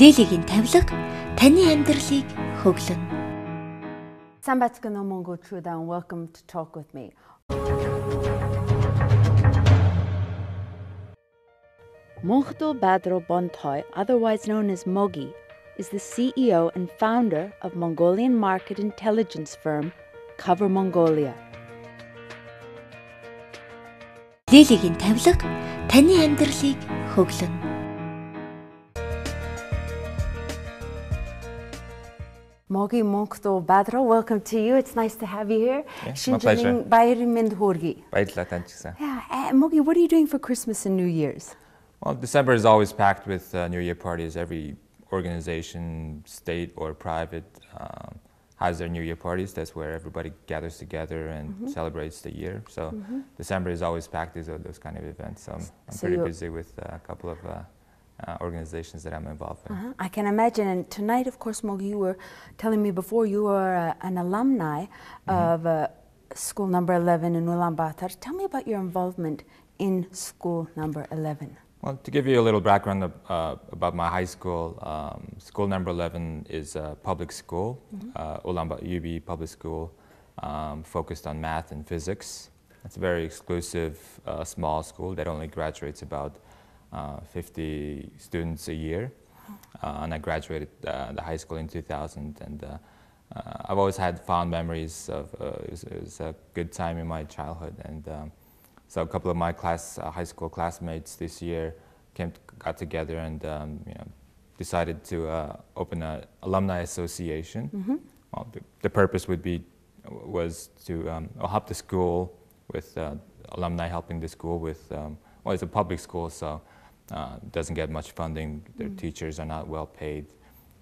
Лилигийн тавилга таны амьдралыг хөглөн. Sambatskano Mongo Truda, and welcome to Talk With Me. Munkhdul Badral Bontoy, otherwise known as Mogi, is the CEO and founder of Mongolian market intelligence firm Cover Mongolia. Лилигийн тавилга таны амьдралыг хөглөн. Mogi Munkhdul Badral, welcome to you. It's nice to have you here. Yeah, my pleasure. Yeah, Mogi, what are you doing for Christmas and New Year's? Well, December is always packed with New Year parties. Every organization, state or private, has their New Year parties. That's where everybody gathers together and celebrates the year. So December is always packed with those kind of events. So I'm pretty busy with a couple of organizations that I'm involved in. I can imagine. And tonight, of course, Mogi, you were telling me before you are an alumni of school number 11 in Ulaanbaatar. Tell me about your involvement in school number 11. Well, to give you a little background about my high school, school number 11 is a public school, Ulaanbaatar UB public school, focused on math and physics. It's a very exclusive, small school that only graduates about 50 students a year. And I graduated the high school in 2000, and I've always had fond memories of it was a good time in my childhood. And so a couple of my high school classmates this year got together and decided to open an alumni association. Well, the purpose was to help the school with alumni helping the school with, well, it's a public school, so it doesn't get much funding. Their teachers are not well paid.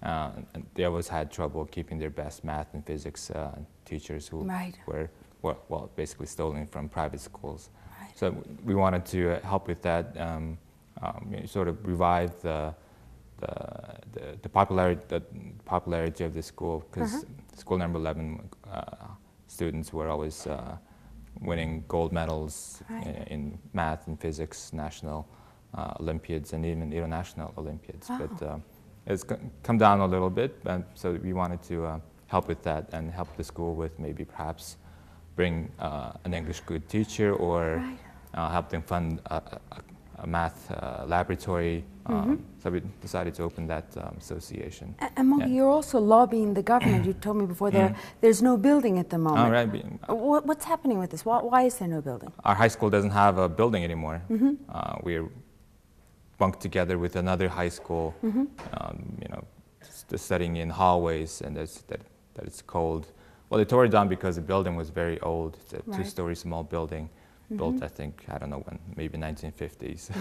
And they always had trouble keeping their best math and physics teachers who were, well, basically stolen from private schools. So we wanted to help with that, sort of revive the popularity of the school, because school number 11 students were always winning gold medals in math and physics, national Olympiads, and even international Olympiads. But it's come down a little bit, and so we wanted to help with that and help the school with maybe perhaps bring an English good teacher or help them fund a math laboratory. So we decided to open that association. And Mogi, you're also lobbying the government. You told me before there's no building at the moment. Oh, right. What's happening with this? Why is there no building? Our high school doesn't have a building anymore. We're bunked together with another high school, studying in hallways, and that it's cold. Well, they tore it down because the building was very old. It's a two-story small building, built, I think, I don't know when, maybe 1950s.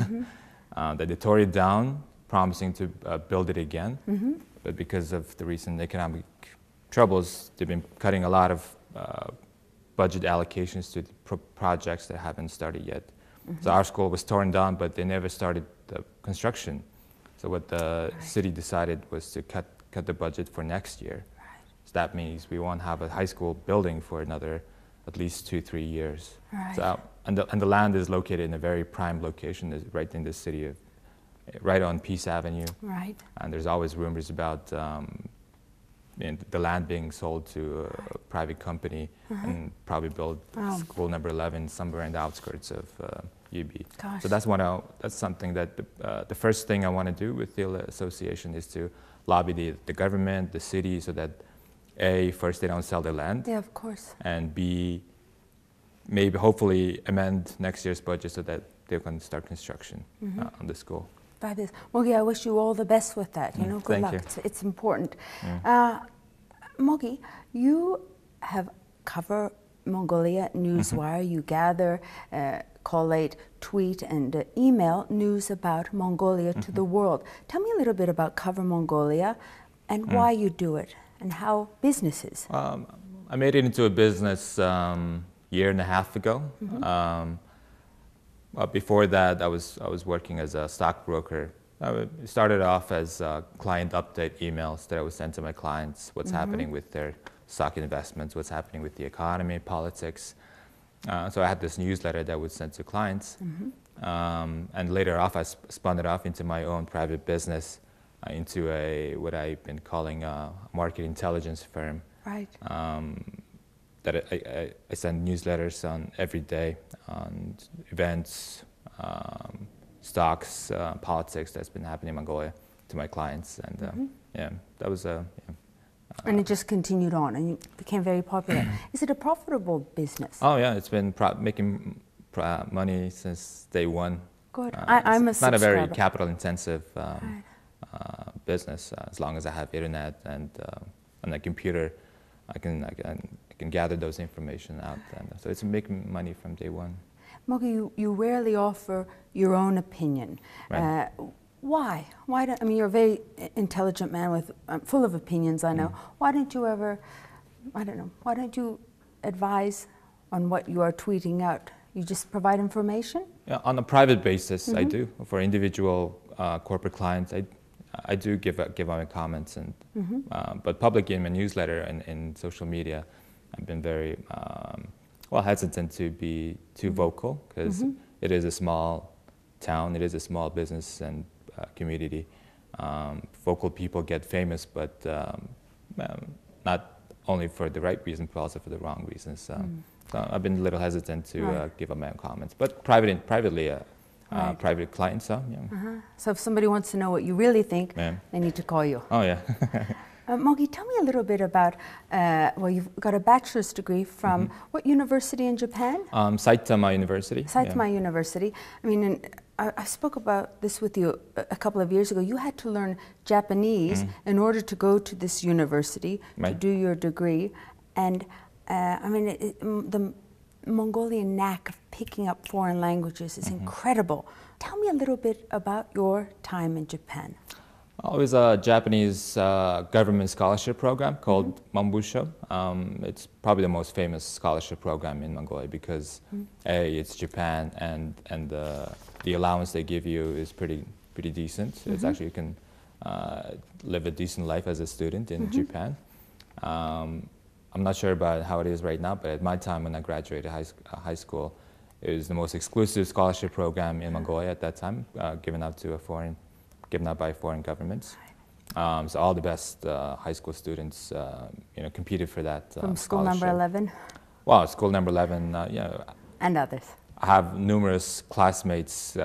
They tore it down, promising to build it again. But because of the recent economic troubles, they've been cutting a lot of budget allocations to the projects that haven't started yet. So our school was torn down, but they never started the construction. So what the city decided was to cut the budget for next year. So that means we won't have a high school building for another at least 2-3 years. So, and the land is located in a very prime location, right in the city of, right on Peace Avenue. And there's always rumors about the land being sold to a private company and probably build school number 11 somewhere in the outskirts of UB. So that's something that the first thing I want to do with the association is to lobby the government, the city, so that A, first they don't sell their land. Yeah, of course. And B, maybe hopefully amend next year's budget so that they can start construction on the school. Fabulous. Mogi, I wish you all the best with that. Good luck. It's important. Mogi, you have Cover Mongolia Newswire. You gather, collate, tweet, and email news about Mongolia to the world. Tell me a little bit about Cover Mongolia and why you do it and how business is. I made it into a business year and a half ago. Before that, I was working as a stockbroker. I started off as client update emails that I would send to my clients, what's happening with their stock investments, what's happening with the economy, politics. So I had this newsletter that I would send to clients. And later off, I spun it off into my own private business into what I've been calling a market intelligence firm. Right. That I send newsletters on every day on events, stocks, politics that's been happening in Mongolia to my clients, and yeah, that was and it just continued on, and it became very popular. Is it a profitable business? Oh yeah, it's been making money since day one. Good. I'm a It's not a very subscriber. capital-intensive business. As long as I have internet and a computer, I can gather those information out, and so it's making money from day one. Mogi, you rarely offer your own opinion. Right. Why? I mean, you're a very intelligent man with full of opinions, I know. Why don't you ever, I don't know, why don't you advise on what you are tweeting out? You just provide information? Yeah, on a private basis, I do. For individual corporate clients, I do give out my comments, and but publicly in my newsletter and in social media, I've been very hesitant to be too vocal, because it is a small town, it is a small business and community. Vocal people get famous, but not only for the right reason, but also for the wrong reasons. So I've been a little hesitant to give up my own comments, but privately, private clients. So yeah. So if somebody wants to know what you really think, they need to call you. Oh yeah. Mogi, tell me a little bit about, well, you've got a bachelor's degree from what university in Japan? Saitama University. Saitama University. I mean, I spoke about this with you a couple of years ago. You had to learn Japanese in order to go to this university to do your degree. And I mean, the Mongolian knack of picking up foreign languages is incredible. Tell me a little bit about your time in Japan. It was a Japanese government scholarship program called Munkhdul. It's probably the most famous scholarship program in Mongolia because it's Japan, and the allowance they give you is pretty decent. It's actually, you can live a decent life as a student in Japan. I'm not sure about how it is right now, but at my time when I graduated high school, it was the most exclusive scholarship program in Mongolia at that time, given out by foreign governments. So all the best high school students, competed for that From school number 11? Well, school number 11, And others. I have numerous classmates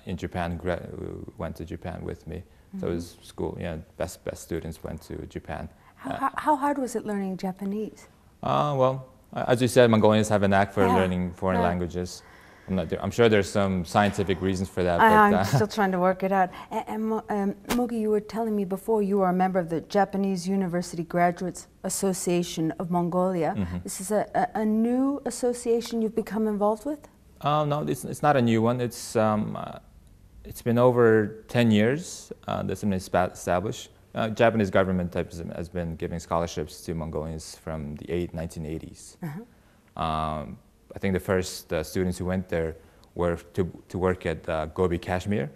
in Japan who went to Japan with me. So it was school, best students went to Japan. How hard was it learning Japanese? Well, as you said, Mongolians have a knack for learning foreign languages. I'm sure there's some scientific reasons for that. I'm still trying to work it out. And Mogi, you were telling me before you are a member of the Japanese University Graduates Association of Mongolia. This is a new association you've become involved with? No, it's not a new one. It's been over 10 years that's been established. Japanese government has been giving scholarships to Mongolians from the 1980s. I think the first students who went there were to work at Gobi, Kashmir,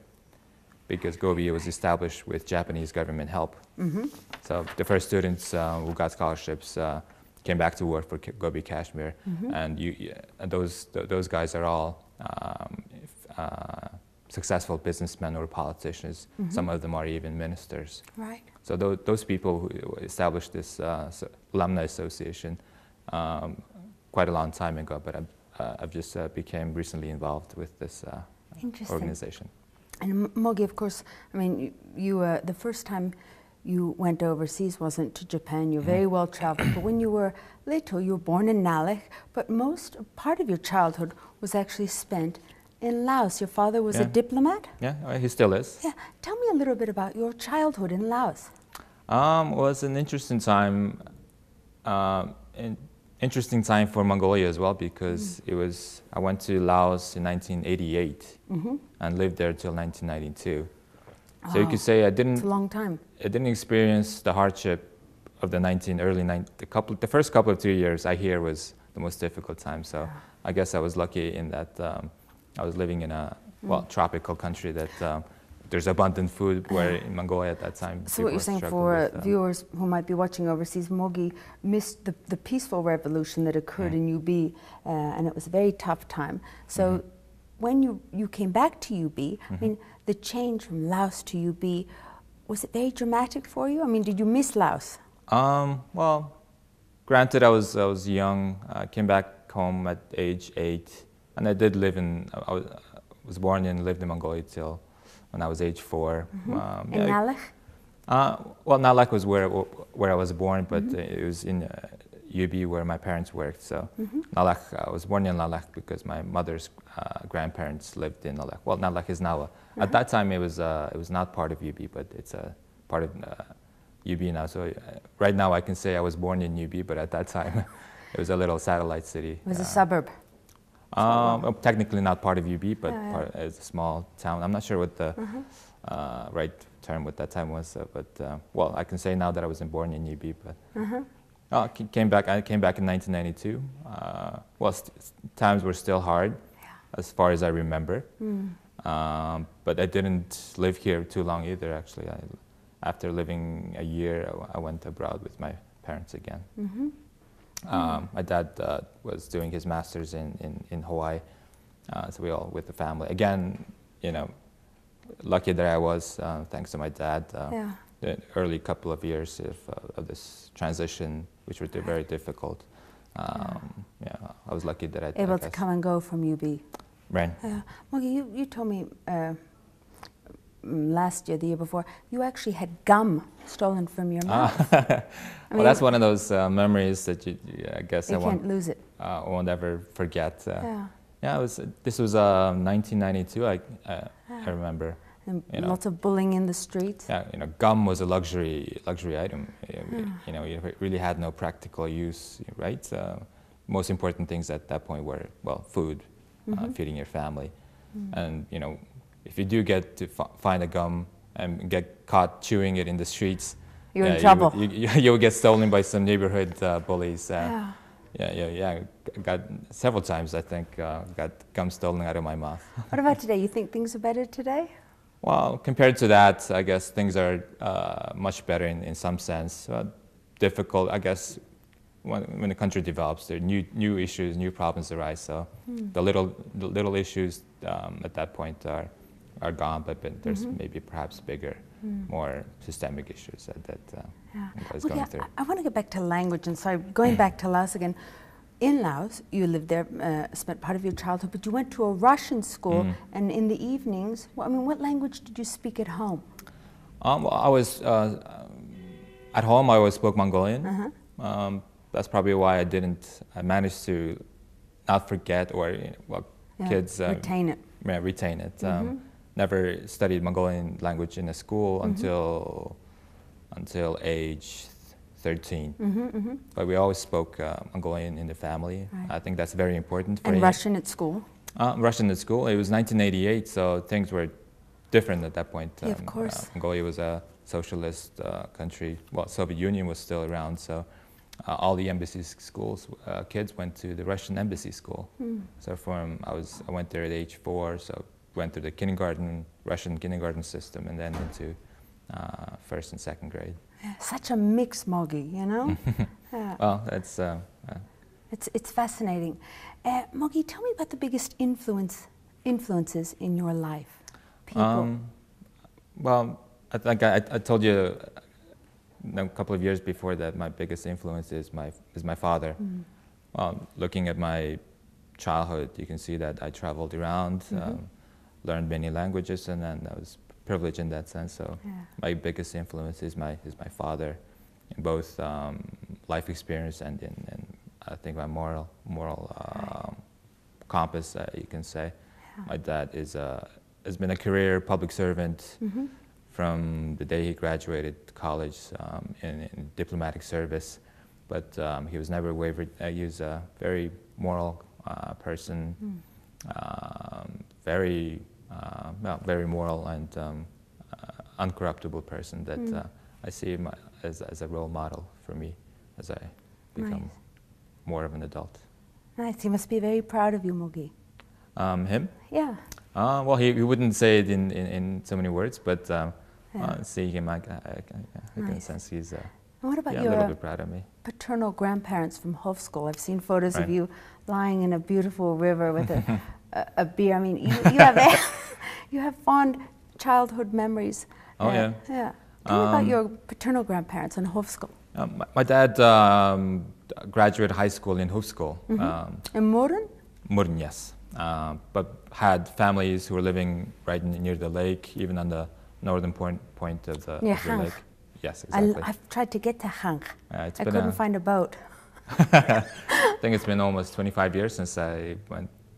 because Gobi was established with Japanese government help. So the first students who got scholarships came back to work for Gobi, Kashmir, and those guys are all successful businessmen or politicians. Some of them are even ministers. Right. So those people who established this alumni association quite a long time ago, but I've just became recently involved with this organization. And Mogi, of course, I mean, you the first time you went overseas wasn't to Japan. You're very well traveled, but when you were little, you were born in Nalik, but part of your childhood was actually spent in Laos. Your father was a diplomat? Yeah, he still is. Yeah. Tell me a little bit about your childhood in Laos. It was an interesting time. Interesting time for Mongolia as well, because I went to Laos in 1988 and lived there till 1992. So you could say It's a long time. I didn't experience the hardship of the first couple of 2 years I hear was the most difficult time. So I guess I was lucky in that I was living in a tropical country that there's abundant food, where in Mongolia at that time. So what you're saying for viewers who might be watching overseas, Mogi missed the peaceful revolution that occurred in UB, and it was a very tough time. So when you came back to UB, I mean, the change from Laos to UB, was it very dramatic for you? I mean, did you miss Laos? Well, granted, I was young. I came back home at age 8, and I did live in. I was born and lived in Mongolia till when I was age 4. In Nalek? Well, Nalek was where I was born, but it was in UB where my parents worked. So Nalek, I was born in Nalek because my mother's grandparents lived in Nalek. Well, Nalek is now at that time it was not part of UB, but it's a part of UB now. So right now I can say I was born in UB, but at that time it was a little satellite city. It was a suburb. Well, technically not part of UB, but it's a small town. I'm not sure what the right term at that time was, but well, I can say now that I wasn't born in UB, but I came back in 1992. Well, times were still hard, as far as I remember. But I didn't live here too long either. Actually, after living a year, I went abroad with my parents again. My dad was doing his master's in Hawaii, so we all with the family. Again, you know, lucky that I was, thanks to my dad. The early couple of years of this transition, which were very difficult. Yeah, I was lucky that able to come and go from UB. Right. Mogi, you told me last year, the year before, you actually had gum stolen from your mouth. Well, that's one of those memories that I guess you can't lose it. I won't ever forget. Yeah, this was 1992. I remember. And lots of bullying in the streets. Yeah, you know, gum was a luxury item. You know, it really had no practical use, right? Most important things at that point were, well, food, feeding your family, and you know, if you do get to find a gum and get caught chewing it in the streets, you're in trouble. You would get stolen by some neighborhood bullies. Yeah. Got several times, I think, got gum stolen out of my mouth. What about today? You think things are better today? Well, compared to that, I guess things are much better in some sense. Difficult, I guess, when the country develops, there are new issues, new problems arise. So the little issues at that point are gone, but there's maybe perhaps bigger, more systemic issues that I was going through. I want to get back to language, and so going back to Laos again. In Laos, you lived there, spent part of your childhood, but you went to a Russian school, and in the evenings, well, I mean, what language did you speak at home? Well, I was, at home I always spoke Mongolian. That's probably why I managed to not forget or, kids... retain it. Yeah, retain it. Never studied Mongolian language in a school until age 13. But we always spoke Mongolian in the family. Right. I think that's very important. And Russian at school? Russian at school. It was 1988, so things were different at that point. Yeah, of course. Mongolia was a socialist country. Well, Soviet Union was still around, so all the embassy schools, kids went to the Russian embassy school. So I went there at age 4, so went through the Russian kindergarten system, and then into first and second grade. Such a mix, Mogi, you know? Well, that's... It's fascinating. Mogi, tell me about the biggest influences in your life, people. Well, I think I told you a couple of years before that my biggest influence is my father. Well, looking at my childhood, you can see that I traveled around, learned many languages, and then I was privileged in that sense. So my biggest influence is my father, in both life experience and in I think my moral compass, you can say. My dad has been a career public servant from the day he graduated college in diplomatic service, but he was never wavered. He was a very moral person, very moral and uncorruptible person that I see him as a role model for me as I become more of an adult. Nice. He must be very proud of you, Mogi. Him? Yeah. Well, he wouldn't say it in so many words, but seeing him, I can sense he's what about a little bit proud of me. Paternal grandparents from Hofschool? I've seen photos of you lying in a beautiful river with a beer. I mean, you have fond childhood memories. Oh, yeah. Yeah. Tell me about your paternal grandparents in Hofskål. My dad graduated high school in Munkhdul. In Morden? Morden, yes. But had families who were living right near the lake, even on the northern point of the lake. Yes, exactly. I've tried to get to Hank. I been couldn't find a boat. I think it's been almost 25 years since I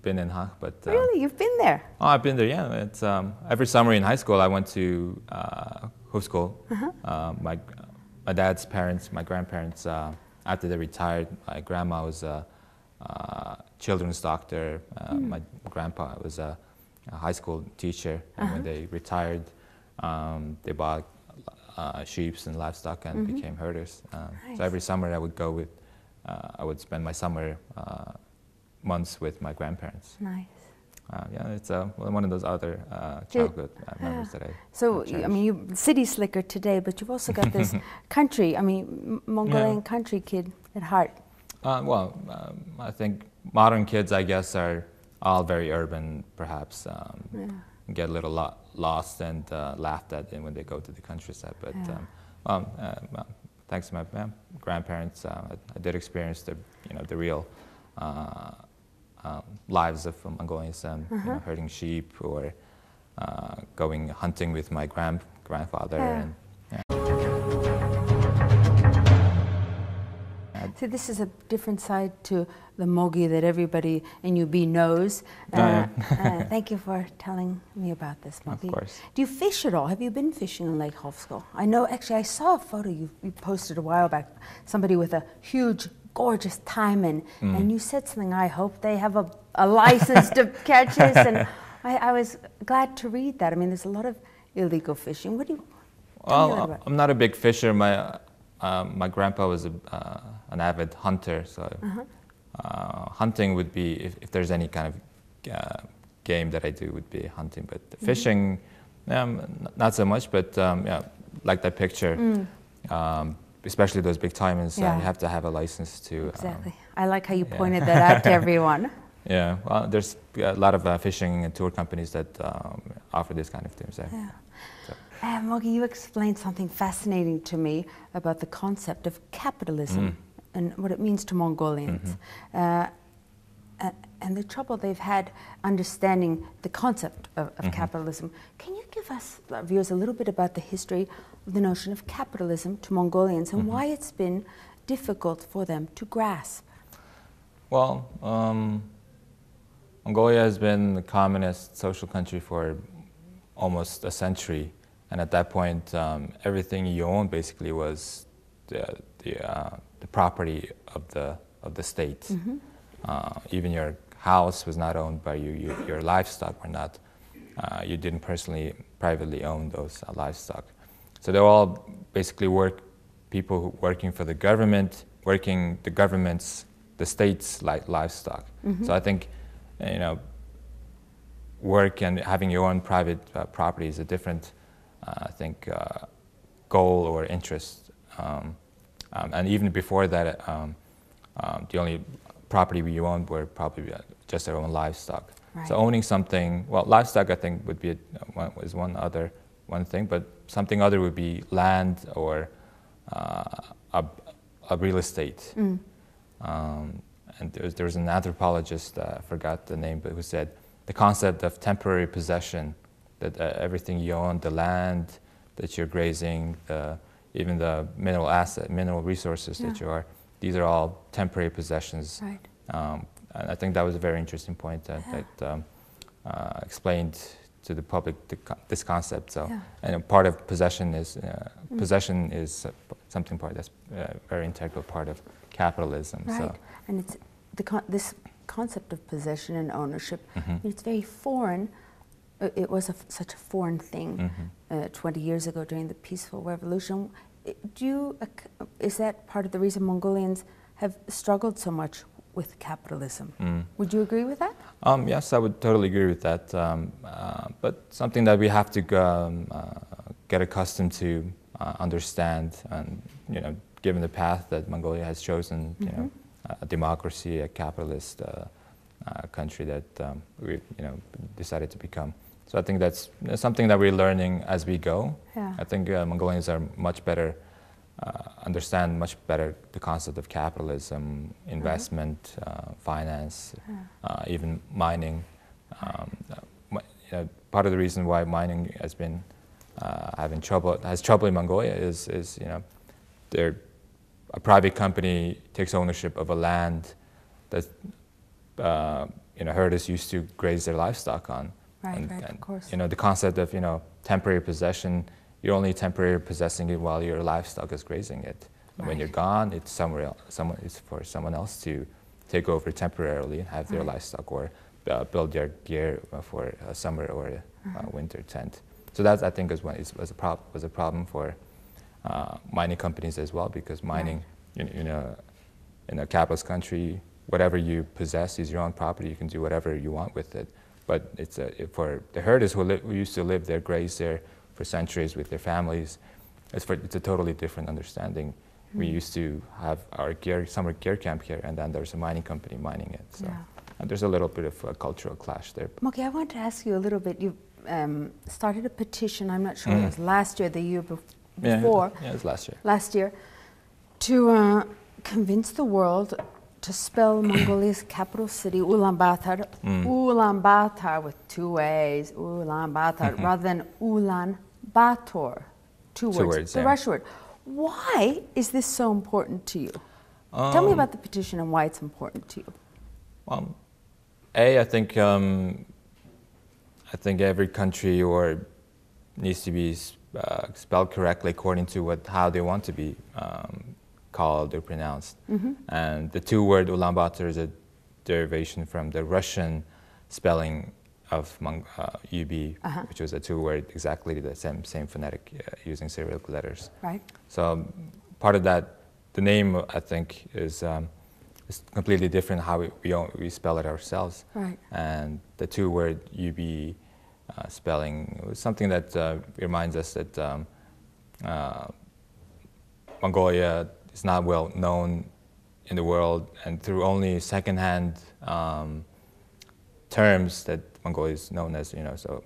been in Hank. But really, you've been there? Oh, I've been there. Yeah, it's every summer in high school I went to Hofskål. My dad's parents, my grandparents, after they retired, my grandma was a children's doctor. My grandpa was a high school teacher, and when they retired, they bought sheep and livestock and became herders. Nice. So every summer I would go with, I would spend my summer months with my grandparents. Nice. Yeah, it's one of those other childhood memories that I I mean, you're city slicker today, but you've also got this country, I mean, Mongolian country kid at heart. I think modern kids, I guess, are all very urban, perhaps. Get a little lost and laughed at when they go to the countryside. But thanks to my grandparents, I did experience the real lives of Mongolians, herding sheep or going hunting with my grandfather. And, See, this is a different side to the Mogi that everybody in UB knows. Thank you for telling me about this, Mogi. Of course. Do you fish at all? Have you been fishing in Lake Hofskål? I know, actually, I saw a photo you posted a while back, somebody with a huge, gorgeous taimen, and you said something, I hope they have a license to catch this, and I was glad to read that. I mean, there's a lot of illegal fishing. What do you tell me about? I'm not a big fisher. My grandpa was an avid hunter, so hunting would be, if there's any kind of game that I do, would be hunting. But fishing, not so much, but like that picture, especially those big taimens, you have to have a license to... Exactly. I like how you pointed that out to everyone. Yeah, well, there's a lot of fishing and tour companies that offer this kind of things. Yeah. So. Mogi, you explained something fascinating to me about the concept of capitalism and what it means to Mongolians. And the trouble they've had understanding the concept of capitalism. Can you give us, our viewers, a little bit about the history of the notion of capitalism to Mongolians and why it's been difficult for them to grasp? Well, Mongolia has been a communist social country for almost a century. And at that point, everything you owned basically was the property of the state. Even your house was not owned by you. Your livestock were not. You didn't privately own those livestock. So they're all basically people working for the government, working the state's livestock. So I think, work and having your own private property is a different, goal or interest. And even before that, the only property you owned were probably just their own livestock. Right. So owning something, well, livestock I think would be one thing, but something other would be land or a real estate. And there was an anthropologist, I forgot the name, but who said the concept of temporary possession, that everything you own, the land that you're grazing, even the mineral resources that you are, these are all temporary possessions. Right. And I think that was a very interesting point that explained to the public this concept. So, and part of possession is something that's a very integral part of capitalism. Right. So. And it's this concept of possession and ownership. It's very foreign. It was such a foreign thing 20 years ago during the peaceful revolution. Is that part of the reason Mongolians have struggled so much with capitalism? Would you agree with that? Yes, I would totally agree with that. But something that we have to get accustomed to, understand, and given the path that Mongolia has chosen, a democracy, a capitalist country that we decided to become. So I think that's something that we're learning as we go. Yeah. I think Mongolians are much better, understand much better the concept of capitalism, investment, finance, even mining. Part of the reason why mining has been has trouble in Mongolia is a private company takes ownership of a land that herders used to graze their livestock on. Right, of course. The concept of temporary possession, you're only temporarily possessing it while your livestock is grazing it. And when you're gone, it's somewhere else. It's for someone else to take over temporarily and have their livestock or build their gear for a summer or a winter tent. So that I think was a problem for mining companies as well, because mining in a capitalist country, whatever you possess is your own property. You can do whatever you want with it. But it's for the herders who used to live there, graze there for centuries with their families, it's a totally different understanding. We used to have our summer gear camp here, and then there's a mining company mining it. So and there's a little bit of a cultural clash there. Mogi, I want to ask you a little bit. You started a petition, I'm not sure it was last year, the year before. Yeah, it was last year. Last year, to convince the world to spell Mongolia's capital city, Ulaanbaatar, Ulaanbaatar with two A's, Ulaanbaatar, rather than Ulaanbaatar, two words, the Russian word. Why is this so important to you? Tell me about the petition and why it's important to you. I think every country needs to be spelled correctly according to how they want to be called or pronounced. And the two-word Ulaanbaatar is a derivation from the Russian spelling of UB, which was a two-word, exactly the same phonetic using Cyrillic letters. Right. So part of that, the name I think is completely different how we spell it ourselves. Right. And the two-word UB spelling was something that reminds us that Mongolia is not well known in the world, and through only second-hand terms that Mongolia is known as, so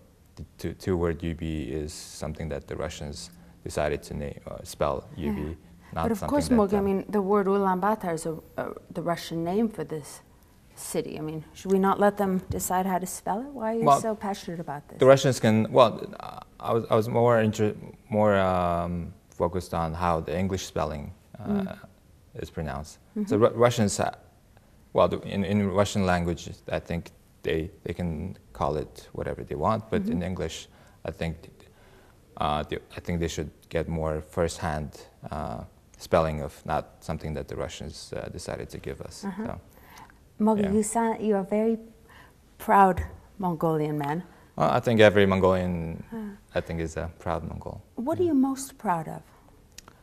the two-word UB is something that the Russians decided to spell UB. But of course, Mogi, I mean, the word Ulaanbaatar is the Russian name for this city. I mean, should we not let them decide how to spell it? Why are you so passionate about this? The Russians can, I was more focused on how the English spelling is pronounced. So Russians, in Russian language, I think they can call it whatever they want, but in English, I think they should get more first-hand spelling of not something that the Russians decided to give us. So, Mogi, you are a very proud Mongolian man. Well, I think every Mongolian, is a proud Mongol. What are you most proud of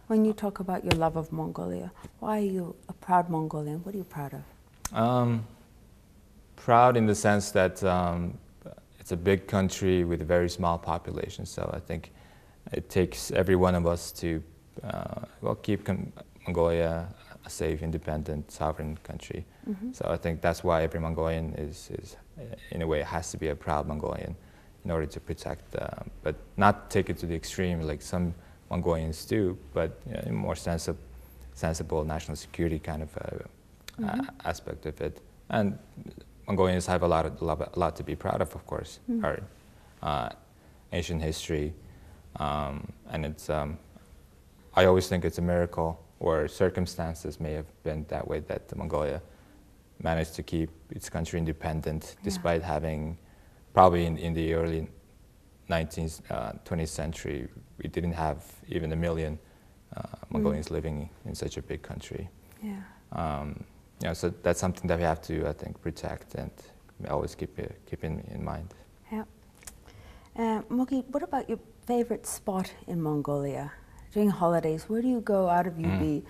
when you talk about your love of Mongolia? Why are you a proud Mongolian? What are you proud of? Proud in the sense that it's a big country with a very small population. So I think it takes every one of us to keep Mongolia a safe, independent, sovereign country. So I think that's why every Mongolian is in a way, has to be a proud Mongolian in order to protect, but not take it to the extreme like some Mongolians do, but in more sensible national security kind of aspect of it. And Mongolians have a lot to be proud of course. Our ancient history, and it's. I always think it's a miracle, or circumstances may have been that way, that Mongolia managed to keep its country independent, despite having, probably in the early 19th, 20th century, we didn't have even 1 million Mongolians living in such a big country. So that's something that we have to, I think, protect and always keep in mind. Mogi, what about your favorite spot in Mongolia? During holidays, where do you go out of UB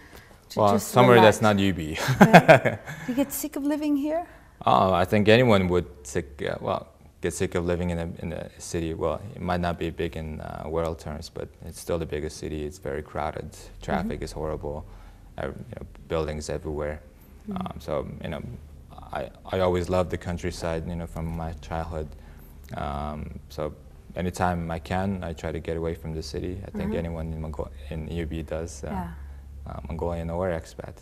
to just somewhere relax? that's not UB. Do you get sick of living here? I think anyone would get sick of living in a city. Well, it might not be big in world terms, but it's still the biggest city. It's very crowded. Traffic is horrible. Buildings everywhere. So I always loved the countryside. From my childhood, So anytime I can, I try to get away from the city. I think anyone in UB does, Mongolian or expat.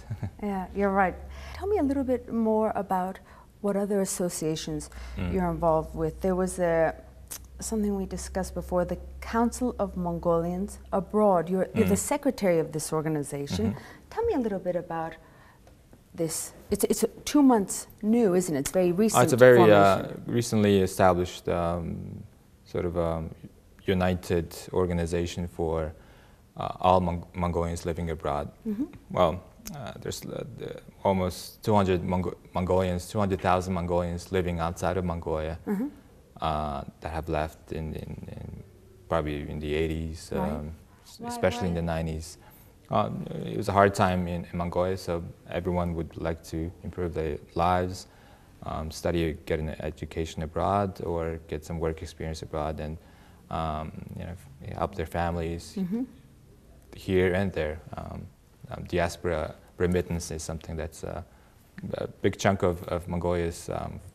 Yeah, you're right. Tell me a little bit more about what other associations you're involved with. There was something we discussed before, the Council of Mongolians Abroad. You're the secretary of this organization. Tell me a little bit about this. It's 2 months new, isn't it? It's very recent. It's a very recently established sort of united organization for all Mongolians living abroad. Well, there's almost 200,000 Mongolians living outside of Mongolia that have left in probably in the 80s, especially in the 90s. It was a hard time in Mongolia, so everyone would like to improve their lives, study, get an education abroad, or get some work experience abroad, and help their families here and there. Diaspora remittance is something that's a big chunk of Mongolia's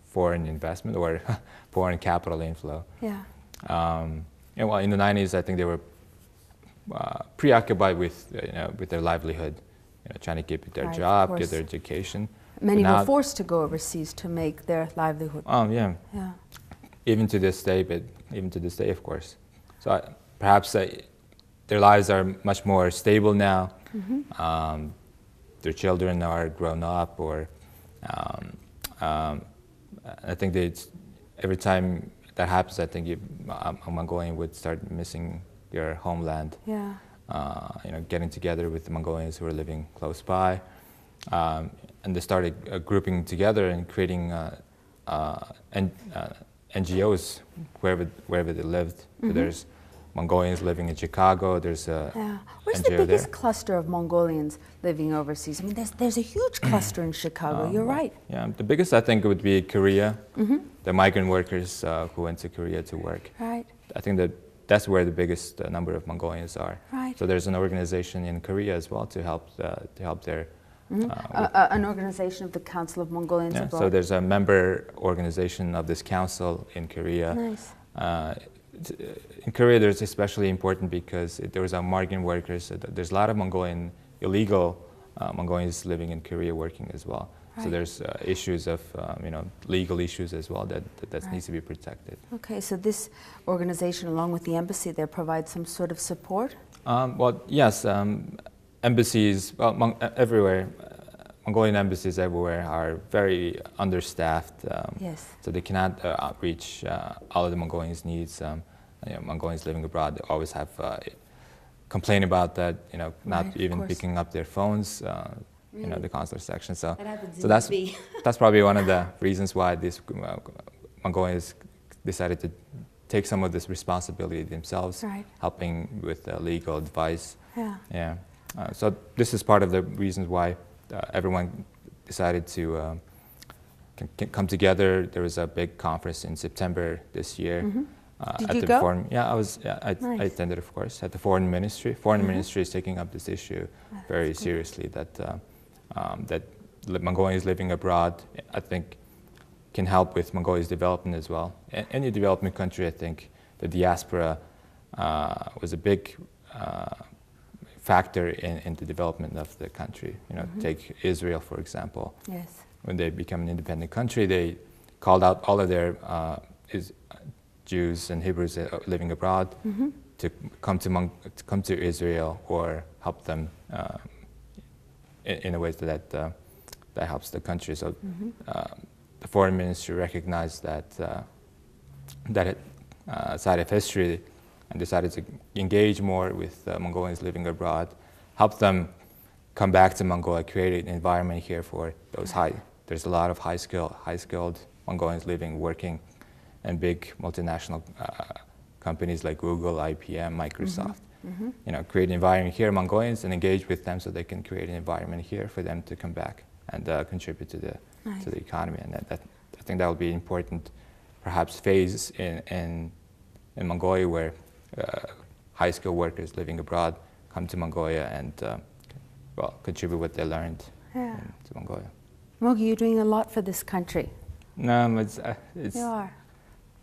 foreign investment or foreign capital inflow. Yeah. Well, in the 90s, I think they were preoccupied with their livelihood, trying to keep their job, get their education. Many were forced to go overseas to make their livelihood. Yeah. Even to this day, of course. So perhaps their lives are much more stable now. Their children are grown up, or I think every time that happens, I think a Mongolian would start missing your homeland. Yeah. Getting together with the Mongolians who are living close by, and they started grouping together and creating NGOs wherever they lived. So there's Mongolians living in Chicago. There's a Where's NGO the biggest there. cluster of Mongolians living overseas? I mean, there's a huge cluster in Chicago. You're right. Yeah, the biggest I think would be Korea. The migrant workers who went to Korea to work. Right. I think that's where the biggest number of Mongolians are. Right. So there's an organization in Korea as well to help their. An organization of the Council of Mongolians Abroad. So there's a member organization of this council in Korea. Nice. In Korea, there's especially important because there was migrant workers. There's a lot of illegal Mongolians living in Korea working as well. Right. So there's issues of legal issues as well that needs to be protected. Okay, so this organization, along with the embassy there, provides some sort of support? Well, yes. Embassies, everywhere, Mongolian embassies everywhere are very understaffed. Yes. So they cannot outreach all of the Mongolians' needs. Mongolians living abroad, they always have complain about that. Not even picking up their phones. Really? The consular section. So that's probably one of the reasons why these Mongolians decided to take some of this responsibility themselves, helping with legal advice. Yeah. So this is part of the reasons why everyone decided to come together. There was a big conference in September this year. Did you go? I attended, of course, at the Foreign Ministry. Foreign Ministry is taking up this issue very seriously. That Mongolians living abroad, I think, can help with Mongolia's development as well. Any development country, I think, the diaspora was a big factor in the development of the country. Take Israel, for example. Yes. When they become an independent country, they called out all of their Jews and Hebrews living abroad to come to Israel or help them in a way that helps the country. So the Foreign Ministry recognized that side of history and decided to engage more with Mongolians living abroad, help them come back to Mongolia, create an environment here for those there's a lot of high-skilled Mongolians living, working in big multinational companies like Google, IBM, Microsoft. Create an environment here, Mongolians, and engage with them so they can create an environment here for them to come back and contribute to the economy. And I think that will be an important, perhaps, phase in Mongolia where high-skilled workers living abroad come to Mongolia and contribute what they learned to Mongolia. Mogi, you're doing a lot for this country. No, You are.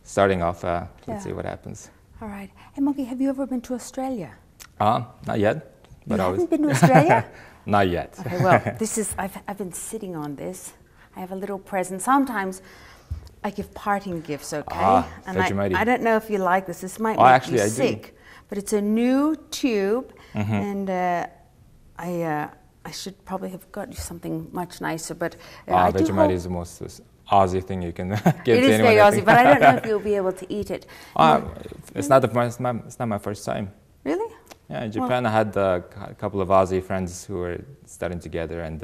starting off. Let's see what happens. All right. Hey, Mogi, have you ever been to Australia? Not yet. But you haven't been to Australia? Not yet. Okay, well, this is, I've been sitting on this. I have a little present. Sometimes I give parting gifts, okay? And I don't know if you like this. This might make you sick. But it's a new tube, and I should probably have got you something much nicer. But Vegemite is the most Aussie thing you can give to anyone. It is very Aussie, but I don't know if you'll be able to eat it. It's not my first time. Really? Yeah, in Japan I had a couple of Aussie friends who were studying together, and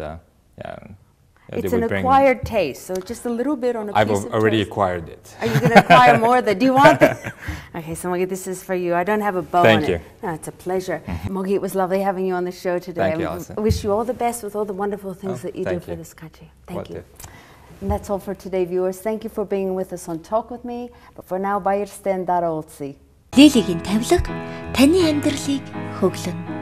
it's an acquired taste, so just a little bit on a piece of toast. I've already acquired it. Are you going to acquire more? Do you want that? Okay, so Mogi, this is for you. I don't have a bow on it. Thank you. No, it's a pleasure. Mogi, it was lovely having you on the show today. Thank you, Alison. I wish you all the best with all the wonderful things that you do for this country. Thank you. And that's all for today, viewers. Thank you for being with us on Talk With Me. But for now, баяр стэн дараа уулзъя. Лилигийн тавилга таны амьдралыг хөглөнө.